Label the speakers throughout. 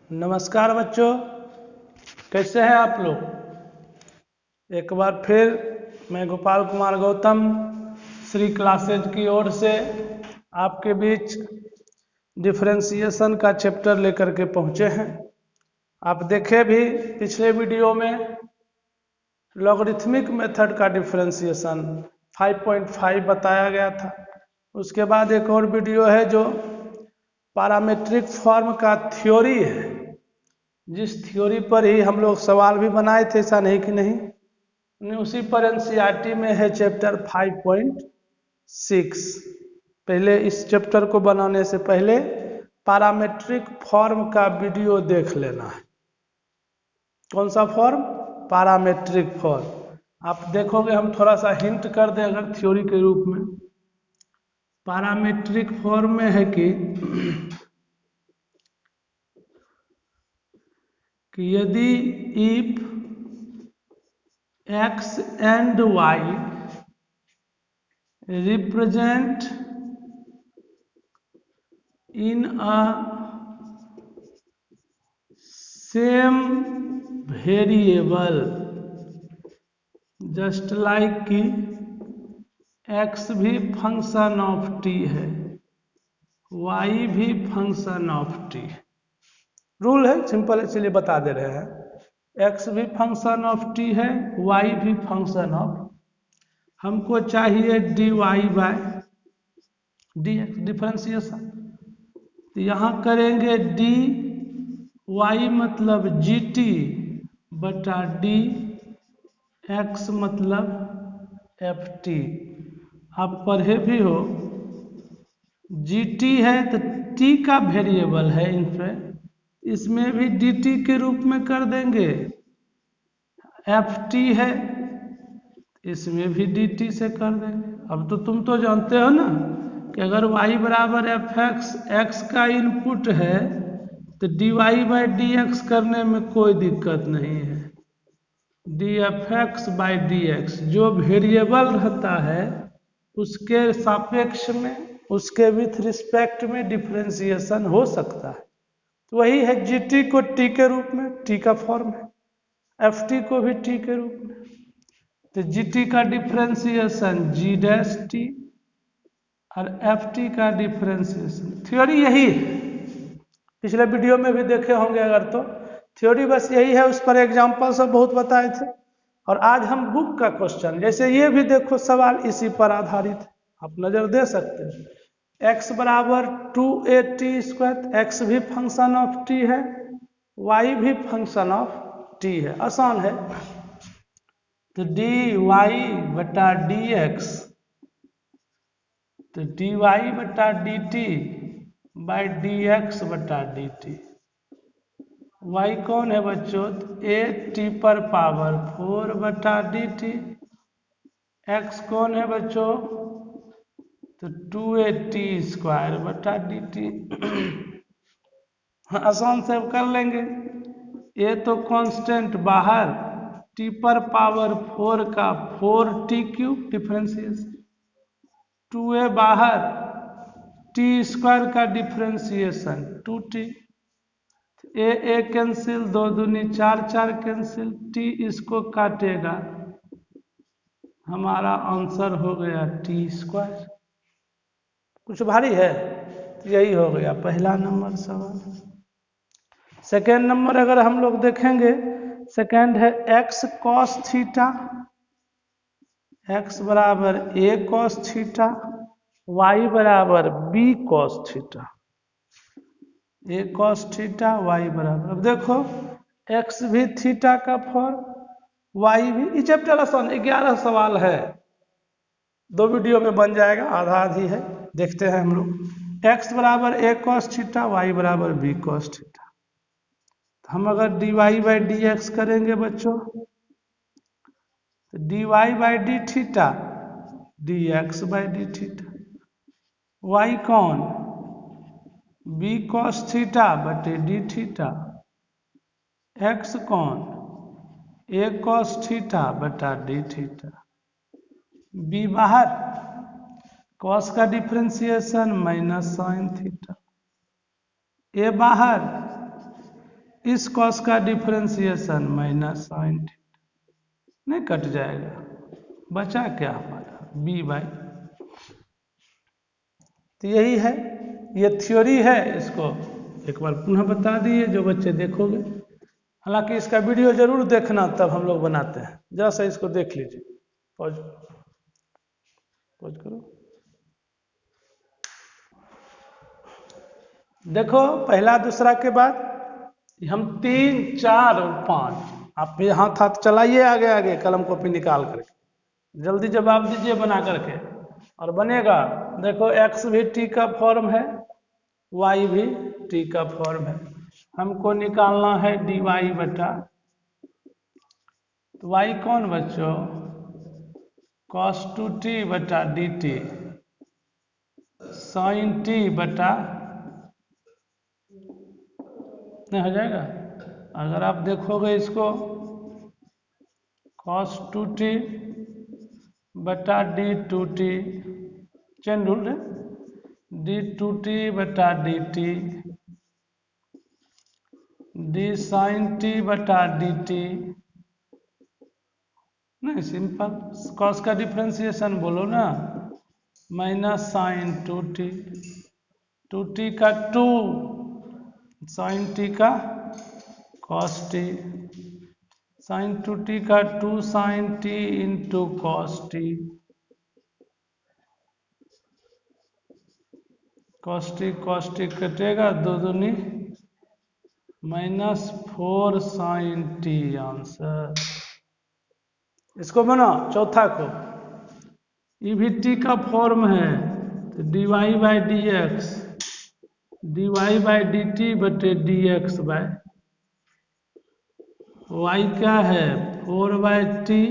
Speaker 1: नमस्कार बच्चों, कैसे हैं आप लोग। एक बार फिर मैं गोपाल कुमार गौतम श्री क्लासेज की ओर से आपके बीच डिफरेंशिएशन का चैप्टर लेकर के पहुंचे हैं। आप देखे भी पिछले वीडियो में लॉगरिथमिक मेथड का डिफरेंशिएशन 5.5 बताया गया था। उसके बाद एक और वीडियो है जो पैरामीट्रिक फॉर्म का थ्योरी है, जिस थ्योरी पर ही हम लोग सवाल भी बनाए थे, ऐसा नहीं कि नहीं। उसी पर एनसीईआरटी में है चैप्टर 5.6। पहले इस चैप्टर को बनाने से पहले पैरामीट्रिक फॉर्म का वीडियो देख लेना है। कौन सा फॉर्म? Parametric form. आप देखोगे हम थोड़ा सा हिंट कर दें अगर थ्योरी के रूप में। पैरामीट्रिक फॉर्म में है कि यदि if x and y represent in a same variable, just like कि x भी फंक्शन ऑफ t है, y भी फंक्शन ऑफ t है। रूल है सिंपल, इसलिए बता दे रहे हैं। x भी फंक्शन ऑफ t है, y भी फंक्शन ऑफ। हमको चाहिए dy बाय dx डिफरेंशिएशन। तो यहाँ करेंगे dy मतलब gt बटा dx मतलब ft। आप पढ़े भी हो, gt है तो t का वेरिएबल है, इनफैक्ट इसमें भी dt के रूप में कर देंगे। ft है इसमें भी dt से कर देंगे। अब तो तुम तो जानते हो ना कि अगर y बराबर fx, x का इनपुट है तो dy बाई dx करने में कोई दिक्कत नहीं है। dfx बाई dx जो वेरिएबल रहता है उसके सापेक्ष में, उसके विथ रिस्पेक्ट में डिफरेंशिएशन हो सकता है। तो वही है, gt को t के रूप में, t का फॉर्म है, ft को भी t के रूप में। तो gt का डिफरेंशिएशन g डैश t और ft का डिफरेंशिएशन। थ्योरी यही है, पिछले वीडियो में भी देखे होंगे अगर तो। थ्योरी बस यही है, उस पर एग्जाम्पल सब बहुत बताए थे। और आज हम बुक का क्वेश्चन, जैसे ये भी देखो सवाल इसी पर आधारित है, आप नजर दे सकते हैं। x बराबर 2at², x भी फंक्शन ऑफ t है, y भी फंक्शन ऑफ t है, आसान है। तो dy बटा dx, तो dy बटा dt बाई dx बटा dt। y कौन है बच्चों? a t पर पावर 4 बटा dt। x कौन है बच्चों? तो 2at² बटा dt। आसान से कर लेंगे। a तो कांस्टेंट बाहर, t पर पावर 4 का 4t³ डिफरेंशिएशन, 2a बाहर, t² का डिफरेंशिएशन 2t। ए कैंसिल, 2 दूनी 4, 4 कैंसिल, t इसको काटेगा, हमारा आंसर हो गया t²। कुछ भारी है? तो यही हो गया पहला नंबर सवाल। सेकेंड नंबर अगर हम लोग देखेंगे, सेकेंड है x cos थीटा, x बराबर a cos थीटा, y बराबर b cos theta. a cos theta, y बराबर, अब देखो x भी थीटा का फॉर्म, y भी। ये चैप्टर आसान 11 सवाल है, 2 वीडियो में बन जाएगा, आधा आधी है। देखते हैं हम लोग। x बराबर a cos थीटा, y बराबर b cos थीटा। हम अगर dy बाई dx करेंगे बच्चों, तो dy by D theta dx by D theta. y कौन? b cos थीटा बटे डी थीटा। x कौन? a cos थीटा बटा डी थीटा। b बाहर, cos का differentiation minus sine theta. a बाहर, इस कॉस का डिफरेंशिएशन माइनस साइन थीटा, नहीं कट जाएगा, बचा क्या हमारा बी बाई। तो यही है, ये थ्योरी है, इसको एक बार पुनः बता दिए जो बच्चे देखोगे। हालांकि इसका वीडियो जरूर देखना, तब हम लोग बनाते हैं। जरा सा इसको देख लीजिए, पॉज पॉज करो। देखो पहला दूसरा के बाद हम 3 4 और 5, आप हाथ हाथ चलाइए आगे आगे, कलम कॉपी निकाल करके जल्दी जवाब दीजिए बना करके, और बनेगा। देखो x भी t का फॉर्म है, y भी t का फॉर्म है, हमको निकालना है dy बटा, तो y कौन बच्चों, cos 2t बटा dt sin t बटा, नहीं हो जाएगा। अगर आप देखोगे इसको cos 2t बटा d2t, चेन रूल है, d2t बटा dt d sin t बटा dt, नहीं सिंपल, cos का डिफ्रेंसिएशन बोलो ना, माइनस साइन 2t, 2t का 2 साइन t का cos t, साइन 2t का 2 साइन t इंटू cos t, cos t कटेगा, दो दूनी -4 साइन t आंसर। इसको बना चौथा को, ई भी टी का फॉर्म है, तो dy by D X, dy by d T बटे डी एक्स बाय y क्या है 4 बाई टी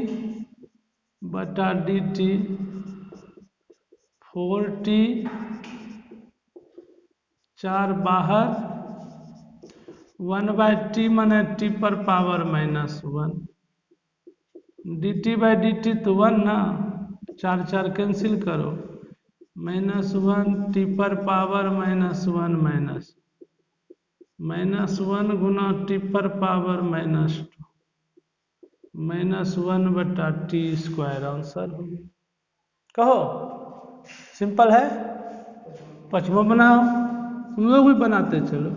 Speaker 1: बटा डी टी, 4t 4 बाहर, 1 बाई टी माने टी पर power -1, D T by d T तो 1 ना, 4 4 कैंसिल करो, -1 टी पर पावर -1 -1 गुना टी पर पावर -2, -1 बटा टी स्क्वायर आंसर हो गया। कहो सिंपल है। पचमा बनाओ, तुम लोग भी बनाते चलो।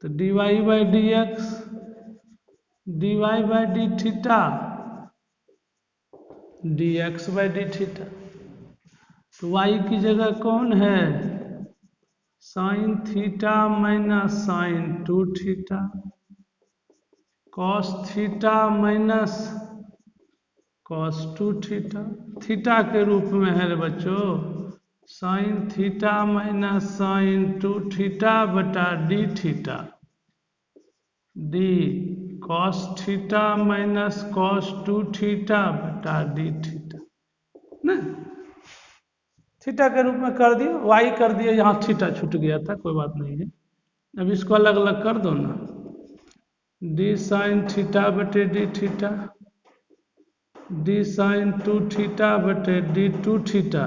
Speaker 1: तो dy by D X, dy by D theta, D X by D theta, तो y की जगह कौन है, sine theta minus sine 2 theta, cos theta minus cos 2 theta, theta के रूप में है रे बच्चों, sine theta minus sine 2 theta बटा D theta, D cos theta minus cos 2 theta बटा डी थीटा, ना थीटा के रूप में कर दिए, वाई कर दिए, यहाँ थीटा छूट गया था, कोई बात नहीं है। अब इसको अलग अलग कर दो ना, डी साइन थीटा बटे d theta, d sine 2 theta बटे डी 2 थीटा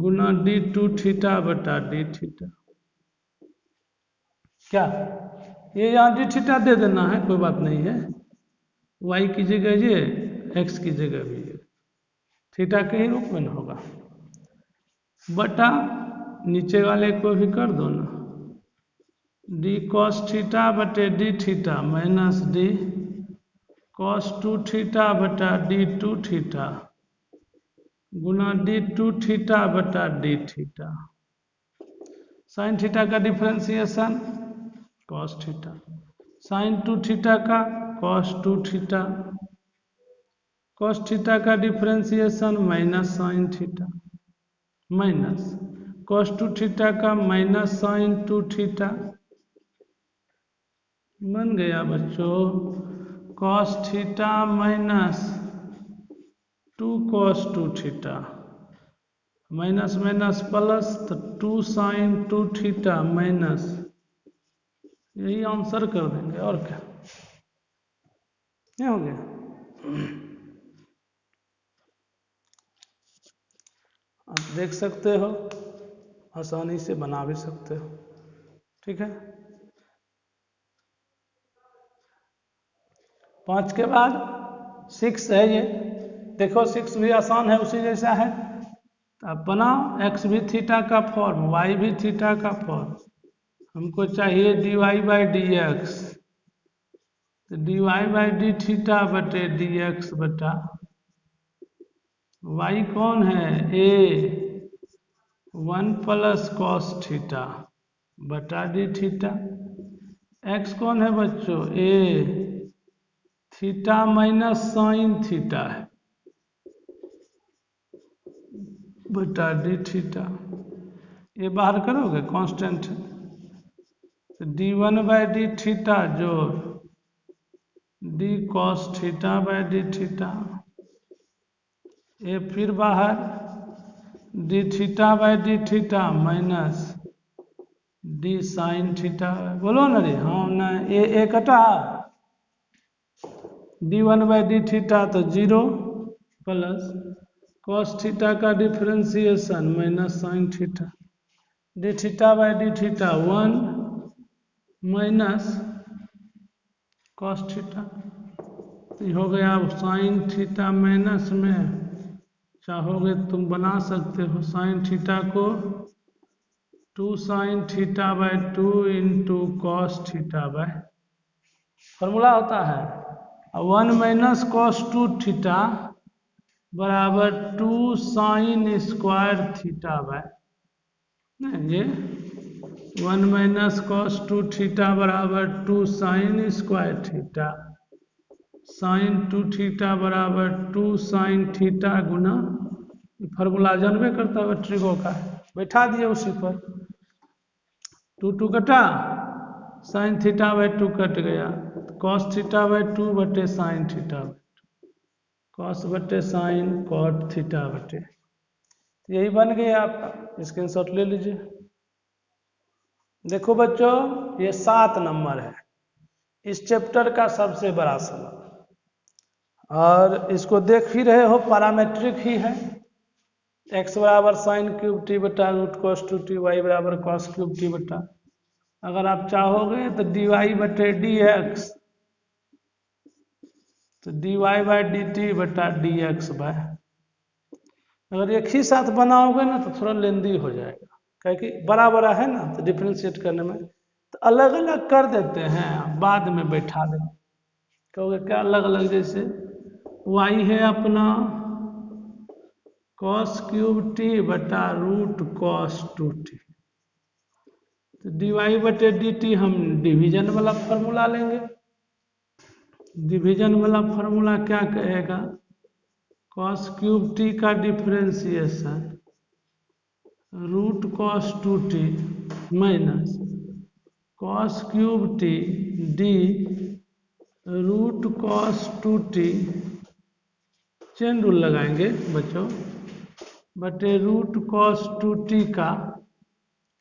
Speaker 1: गुना डी 2 थीटा बटा डी थीटा, क्या ये यहाँ डी थीटा दे देना है, कोई बात नहीं है, वाई की जगह ये, एक्स की जगह भी ये, थीटा के ही रूप में ना होगा, बटा नीचे वाले को भी कर दो ना, डी कॉस थीटा बटे d theta minus d cos 2 theta बटा डी 2 थीटा गुना डी 2 थीटा बटा डी थीटा, साइन थीटा का differentiation cos theta, sine 2 theta का कॉस 2 थीटा, कॉस थीटा का differentiation minus sine theta, minus cos 2 theta का minus sine 2 theta, बन गया बच्चों cos theta minus 2 cos 2 theta, minus minus plus, तो 2 sign 2 theta minus, यही answer कर देंगे, और क्या नहीं हो गया। आप देख सकते हो, आसानी से बना भी सकते हो, ठीक है। 5 के बाद 6 है ये, देखो 6 भी आसान है, उसी जैसा है। तो अब बनाओ एक्स भी थीटा का फॉर्म, वाई भी थीटा का फॉर्म। हमको चाहिए d y by D x, तो d y by D theta बटे डी एक्स बटा वाई कौन है, ए 1 प्लस कॉस थीटा बटा डी थीटा। एक्स कौन है बच्चों, a theta minus sine theta है बटा डी थीटा। ये बाहर करोगे कांस्टेंट है, तो डी 1 बाई डी थीटा जोड़ D cos theta by D theta. ये फिर बाहर D theta by D theta minus D sine theta. बोलो ना रे, हाँ ना, ए कटा डी 1 बाई डी थीटा तो 0 प्लस कॉस थीटा का differentiation minus sine theta, D theta by D theta 1 minus cos theta. तो हो गया साइन थीटा माइनस में, चाहोगे तुम बना सकते हो साइन थीटा को 2 sine theta by 2 into cos theta by, formula होता है 1 माइनस कॉस 2 थीटा बराबर 2 साइन स्क्वायर थीटा बाई, ये 1 माइनस कॉस 2 थीटा बराबर 2 sine square theta, sine 2 theta बराबर 2 साइन थीटा गुना, फार्मूला जानबे करता है ट्रिगो का, बैठा दिए उसी पर, 2 कटा साइन थीटा बाई 2 कट गया, कॉस थीटा बाई 2 बटे साइन थीटा, कॉस बटे साइन कॉट थीटा बटे, यही बन गया आपका। स्क्रीनशॉट ले लीजिए। देखो बच्चों, ये 7 नंबर है इस चैप्टर का सबसे बड़ा सवाल, और इसको देख ही रहे हो, पैरामेट्रिक ही है। x बराबर साइन क्यूब टी बटा रूट कॉस 2t, y बराबर कॉस क्यूब टी बटा, अगर आप चाहोगे तो डी वाई बटे डी एक्स, तो d y by d t बटा डी एक्स बाय, अगर एक ही साथ बनाओगे ना तो थोड़ा लेंदी हो जाएगा, क्योंकि बड़ा बड़ा है ना, तो डिफ्रेंशिएट करने में तो अलग अलग कर देते हैं, बाद में बैठा देंगे। कहोगे क्या अलग अलग, जैसे y है अपना कॉस क्यूब टी बटा रूट कॉस 2t, तो डी वाई बटे डी टी हम डिवीजन वाला फॉर्मूला लेंगे। डिवीजन वाला फॉर्मूला क्या कहेगा, कॉस क्यूब टी का differentiation root cos 2t minus cos cube t d root cos 2t, chain rule लगाएंगे बच्चों, बटे रूट कॉस 2t का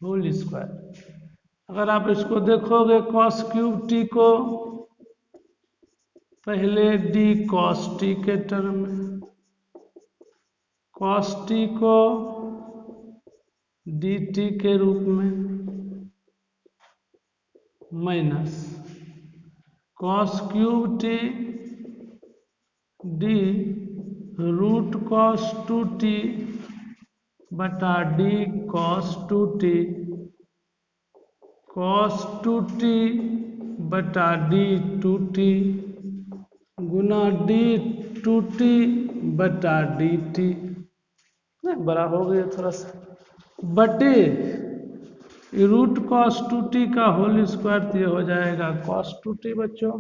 Speaker 1: होल स्क्वायर। अगर आप इसको देखोगे कॉस क्यूब टी को पहले डी कॉस टी के टर्म में, कॉस टी को डी टी के रूप में, minus cos cube t d root cos 2t बटा D cos 2t, cos 2t बटा डी 2t गुना डी 2t बटा डी टी, बड़ा हो गया थोड़ा सा, बटे रूट कॉस 2t का होल स्क्वायर, तो ये हो जाएगा कॉस 2t बच्चों।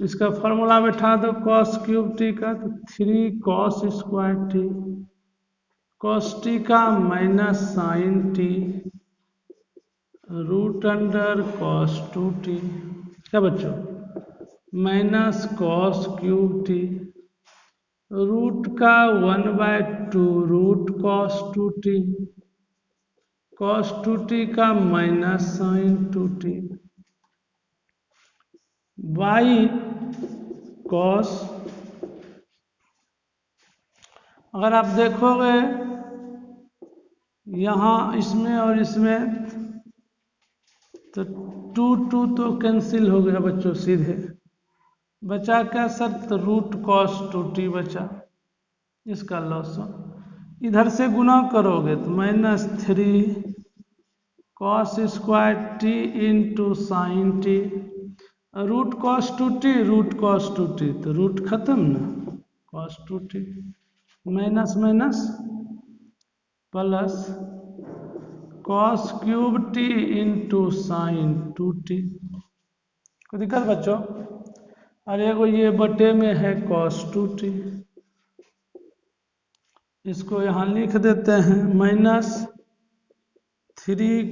Speaker 1: इसका फॉर्मूला बैठा दो कॉस क्यूब टी का, तो 3 cos square t, cos t का minus sine t root under cos 2t, क्या बच्चों, minus cos cube t root का 1/2 root cos 2t, cos 2t का minus sine 2t by cos, अगर आप देखोगे यहाँ इसमें और इसमें तो 2 तो कैंसिल हो गया बच्चों सीधे, बचा क्या शर्त, रूट कॉस 2t बचा, इसका लॉस। इधर से गुना करोगे तो -3 cos square t into sine t, root cos 2t root cos 2t तो रूट खत्म ना, cos 2t minus minus plus cos cube t into sine 2t। कोई दिक्कत बच्चों? और एगो ये बटे में है cos 2t, इसको यहाँ लिख देते हैं -3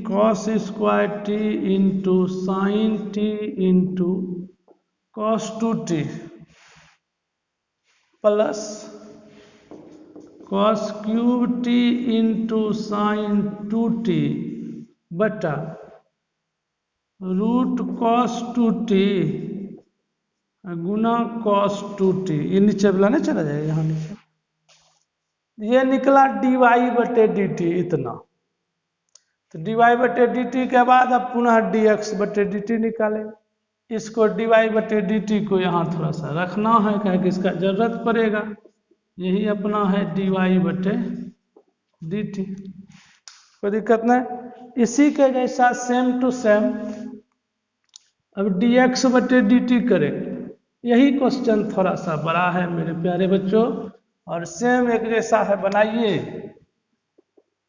Speaker 1: cos square t into sine t into cos 2t plus cos cube t into sine 2t बटा रूट cos 2t गुना cos 2t, ये नीचे वाला नहीं चला जाएगा, यहाँ नीचे ये निकला dy बटे dt इतना। तो dy बटे dt के बाद अब पुनः dx बटे dt निकालें। इसको dy बटे dt को यहाँ थोड़ा सा रखना है, क्या कि इसका जरूरत पड़ेगा। यही अपना है dy बटे dt, कोई दिक्कत नहीं। इसी के जैसा सेम टू सेम अब dx बटे dt करेंगे। यही क्वेश्चन थोड़ा सा बड़ा है मेरे प्यारे बच्चों, और सेम एक जैसा है, बनाइए।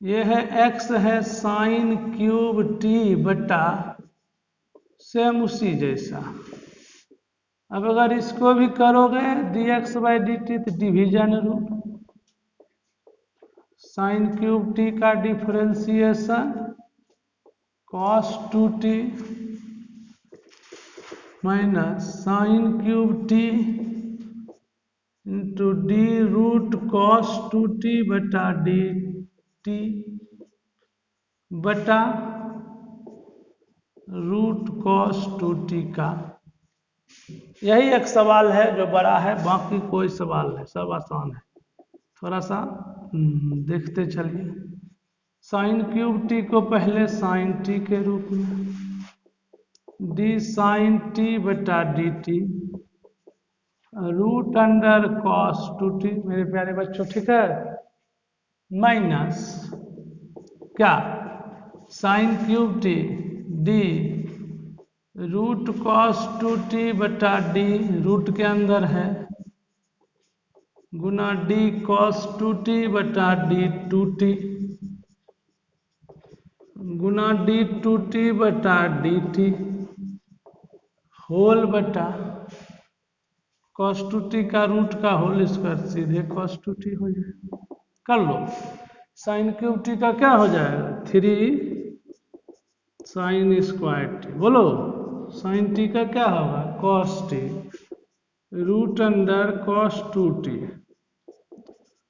Speaker 1: ये है x है साइन क्यूब t बटा सेम उसी जैसा। अब अगर इसको भी करोगे dx बाई dt तो division root sine cube t का differentiation cos 2t minus sine cube t into d root cos 2t बटा dt बटा रूट cos 2t का। यही एक सवाल है जो बड़ा है, बाकी कोई सवाल नहीं, सब आसान है। थोड़ा सा देखते चलिए। साइन क्यूब टी को पहले साइन टी के रूप में, डी साइन टी बटा d t root under cos 2t मेरे प्यारे बच्चों, ठीक है, माइनस क्या sine cube t d root cos 2t बटा डी रूट के अंदर है गुना डी cos 2t बटा डी 2t गुना डी 2t बटा डी टी होल बटा cos 2t का रूट का होल स्क्वायर सीधे cos 2t हो जाएगा। कर लो, साइन क्यूब टी का क्या हो जाएगा 3 साइन स्क्वायर टी, बोलो साइन टी का क्या होगा cos t root under cos 2t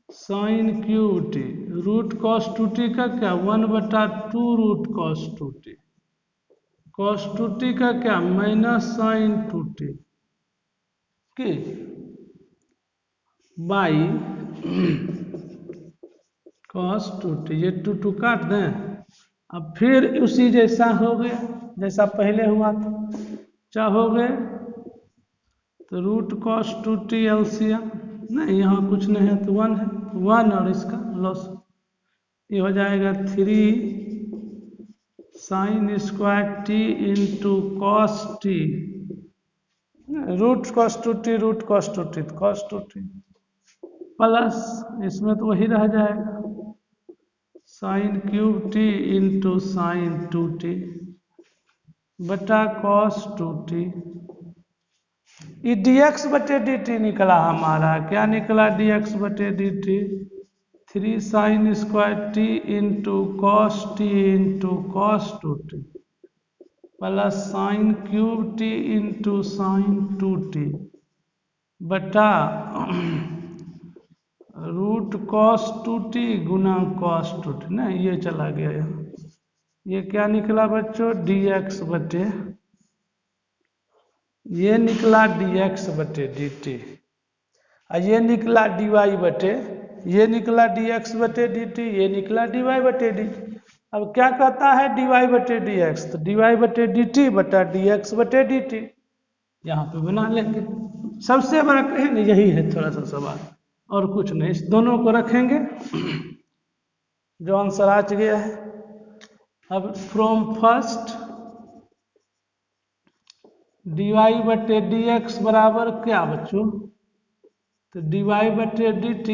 Speaker 1: sine cube t root cos 2t का क्या 1/2 root cos 2t cos 2t का क्या माइनस साइन 2t कि बाई cos 2t, ये 2 काट दें। अब फिर उसी जैसा हो गया जैसा पहले हुआ था, चाहोगे तो रूट cos 2t एलसीएम नहीं, यहाँ कुछ नहीं है तो 1 है, 1 और इसका लॉस, ये हो जाएगा 3 sine square t into cos t root cos 2t root cos 2t तो cos 2t प्लस इसमें तो वही रह जाएगा sign cube t into sine 2t बटा cos 2t। ये dx बटे dt निकला हमारा, क्या निकला dx बटे dt 3 sine square t into cos t इंटू cos 2t plus sine cube t into sine 2t बटा रूट cos 2t गुना cos 2t, नहीं ये चला गया यहाँ, ये क्या निकला बच्चों dx बटे, ये निकला dx बटे dt और ये निकला dy बटे, ये निकला dx बटे dt, ये निकला dy बटे dt। अब क्या कहता है dy बटे dx, तो dy बटे dt बटा dx बटे dt यहाँ पे बना लेंगे। सबसे बड़ा है ना, यही है थोड़ा सा सवाल और कुछ नहीं। इस दोनों को रखेंगे जो आंसर आ गया है। अब फ्रॉम फर्स्ट dy बटे dx बराबर क्या बच्चों, तो dy बटे dt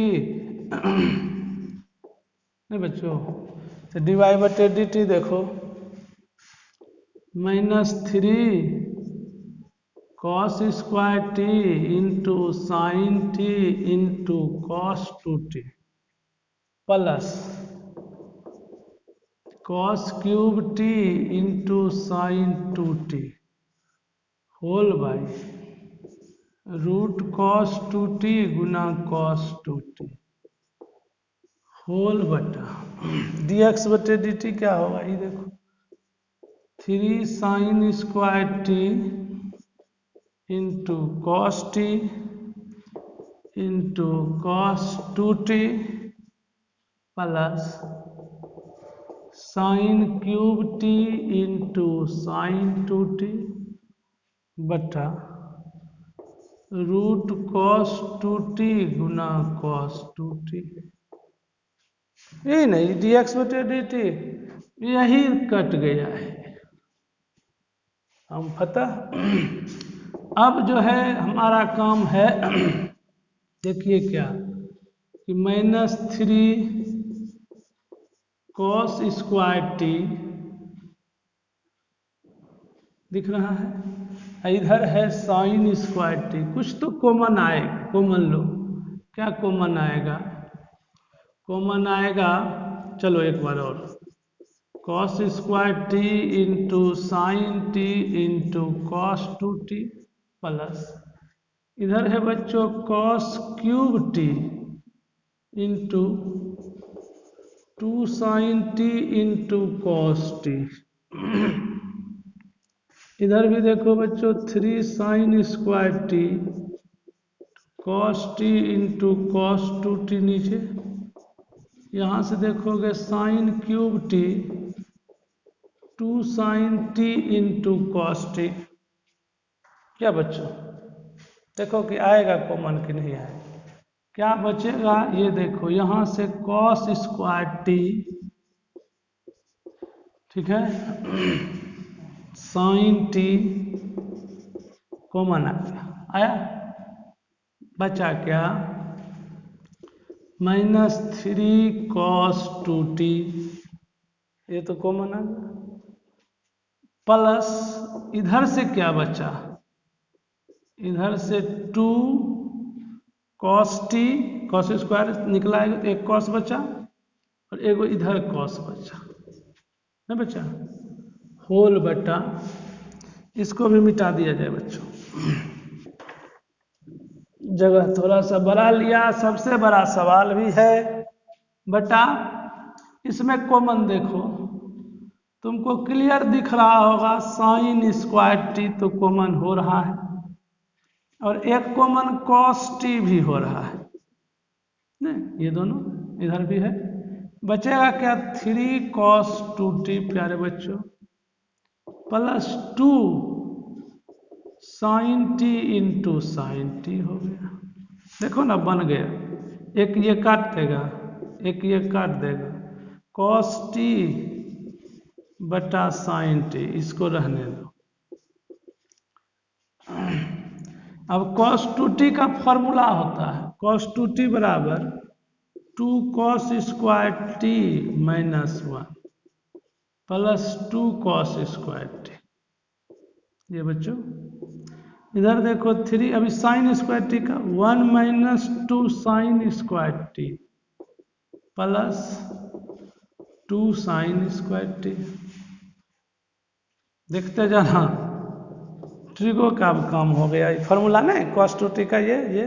Speaker 1: नहीं बच्चों, तो dy बटे dt देखो -3 cos square t into sine t into cos 2t plus cos cube t into sine 2t whole by root cos 2t गुना cos 2t होल बटा dx बटे dt क्या होगा ये देखो 3 sine square t into cos t into cos 2t plus sine cube t into sine 2t बटा root cos 2t गुना cos 2t। ये नहीं dx बटे dt यही कट गया है हम फतह। अब जो है हमारा काम है देखिए क्या कि -3 cos स्क्वायर t दिख रहा है, इधर है साइन स्क्वायर t, कुछ तो कॉमन आएगा, कॉमन लो क्या कॉमन आएगा, कॉमन आएगा चलो एक बार और cos square t into sine t into cos 2t plus इधर है बच्चों cos cube t into 2 sine t into cos t इधर भी देखो बच्चों 3 sine square t cos t into cos 2t नीचे, यहाँ से देखोगे sine cube t 2 sine t into cos t। क्या बच्चों देखो कि आएगा कॉमन कि नहीं आएगा, क्या बचेगा ये देखो यहाँ से कॉस स्क्वायर t ठीक है साइन t कॉमन आ गया, आया बचा क्या -3 cos 2t ये तो कॉमन आ गया प्लस इधर से क्या बचा, इधर से 2 cos t cos स्क्वायर निकला है, एक cos बचा और एक इधर cos बचा नहीं बचा, होल बटा इसको भी मिटा दिया जाए बच्चों, जगह थोड़ा सा बड़ा लिया, सबसे बड़ा सवाल भी है बटा इसमें कॉमन देखो तुमको क्लियर दिख रहा होगा साइन स्क्वायर टी तो कॉमन हो रहा है और एक कॉमन कॉस टी भी हो रहा है नहीं, ये दोनों इधर भी है, बचेगा क्या 3 cos 2t प्यारे बच्चों plus 2 sine t into sine t हो गया, देखो ना बन गया, एक ये काट देगा एक ये काट देगा cos t बटा साइन टी, इसको रहने दो। अब cos 2t का फॉर्मूला होता है cos 2t बराबर 2 cos square t minus 1 plus 2 cos square t, ये बच्चों इधर देखो 3 अभी साइन स्क्वायर टी का 1 minus 2 sine square T plus 2 sine square T, देखते जाना ट्रिगो का अब काम हो गया, फॉर्मूला नहीं cos 2t का ये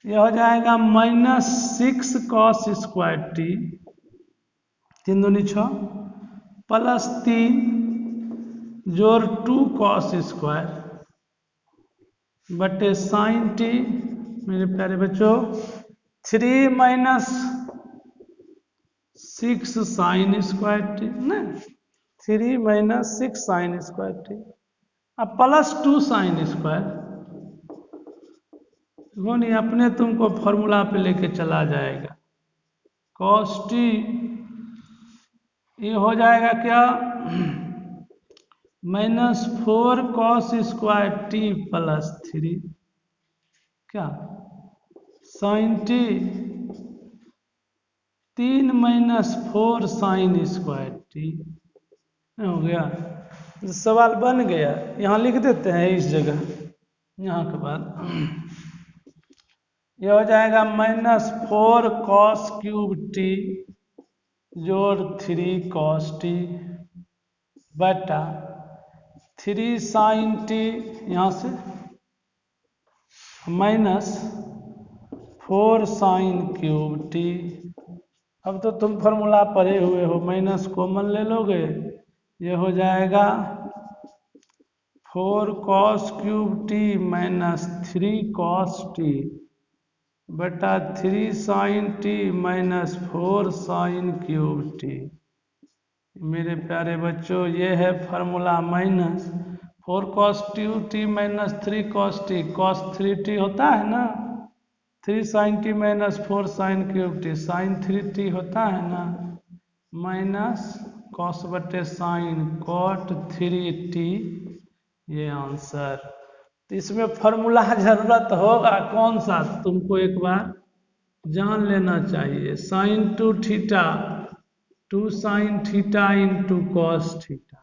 Speaker 1: हो जाएगा -6 cos स्क्वायर टी 3 दूनी 6 प्लस 3 जोड़ 2 cos स्क्वायर बटे साइन टी मेरे प्यारे बच्चों 3 माइनस 6 साइन स्क्वायर टी ना 3 माइनस 6 साइन स्क्वायर टी अब प्लस 2 साइन स्क्वायर वो नहीं, अपने तुमको फॉर्मूला पे लेके चला जाएगा। cos t ये हो जाएगा क्या, -4 cos स्क्वायर t +3 क्या sin t 3 - 4 sin square t हो गया। सवाल बन गया, यहाँ लिख देते हैं इस जगह, यहाँ के बाद ये हो जाएगा -4 cos क्यूब t जोड़ 3 cos t बटा 3 sin t, यहाँ से -4 sin क्यूब t। अब तो तुम फॉर्मूला पढ़े हुए हो, माइनस कॉमन ले लोगे, ये हो जाएगा 4 cos cube t -3 cos t बटा 3 sin t -4 sin cube t। मेरे प्यारे बच्चों, ये है formula -4 cos cube t -3 cos t, cos 3t होता है ना, 3 sin t -4 sin cube t, sin 3t होता है ना, माइनस cos बटे sin cot 3t, ये आंसर। तो इसमें फॉर्मूला जरूरत होगा कौन सा, तुमको एक बार जान लेना चाहिए। sin 2 theta 2 sin theta into cos theta,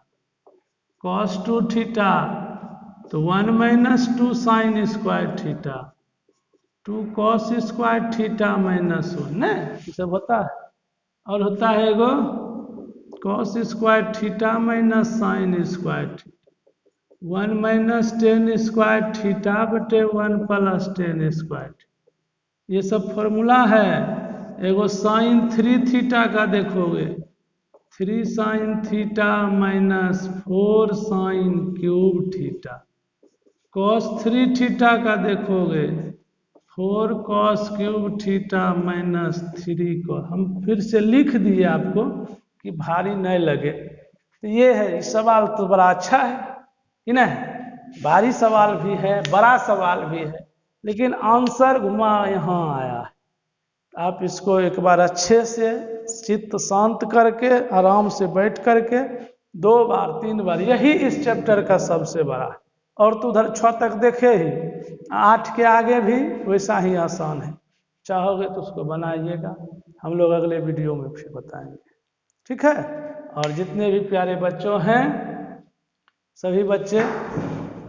Speaker 1: cos 2 theta तो 1 - 2 sin square theta 2 cos square theta -1 न, ये सब होता है। और होता है एगो cos square theta minus sin square theta 1 - 10 square theta बटे 1 + 10 स्क्वायर, ये सब फॉर्मूला है। एगो sin 3 थीटा का देखोगे, 3 sin theta -4 sin cube theta, cos 3 theta का देखोगे 4 cos क्यूब थीटा -3 cos। हम फिर से लिख दिए आपको कि भारी नहीं लगे। तो ये है, इस सवाल तो बड़ा अच्छा है कि नहीं, भारी सवाल भी है, बड़ा सवाल भी है, लेकिन आंसर घुमा यहाँ आया है। आप इसको एक बार अच्छे से चित्त शांत करके आराम से बैठ करके 2 बार 3 बार, यही इस चैप्टर का सबसे बड़ा है। और तो उधर 6 तक देखे ही, 8 के आगे भी वैसा ही आसान है, चाहोगे तो उसको बनाइएगा, हम लोग अगले वीडियो में फिर बताएंगे, ठीक है। और जितने भी प्यारे बच्चों हैं, सभी बच्चे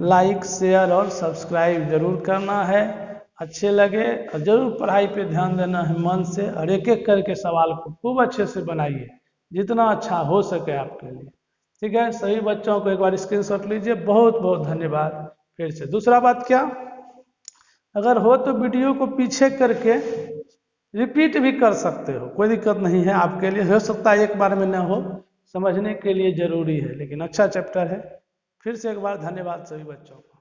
Speaker 1: लाइक शेयर और सब्सक्राइब जरूर करना है। अच्छे लगे और जरूर पढ़ाई पे ध्यान देना है मन से, और एक एक करके सवाल को खूब अच्छे से बनाइए, जितना अच्छा हो सके आपके लिए, ठीक है। सभी बच्चों को एक बार स्क्रीनशॉट लीजिए। बहुत बहुत धन्यवाद। फिर से दूसरा बात क्या, अगर हो तो वीडियो को पीछे करके रिपीट भी कर सकते हो, कोई दिक्कत नहीं है आपके लिए, हो सकता है एक बार में न हो, समझने के लिए जरूरी है, लेकिन अच्छा चैप्टर है। फिर से एक बार धन्यवाद सभी बच्चों को।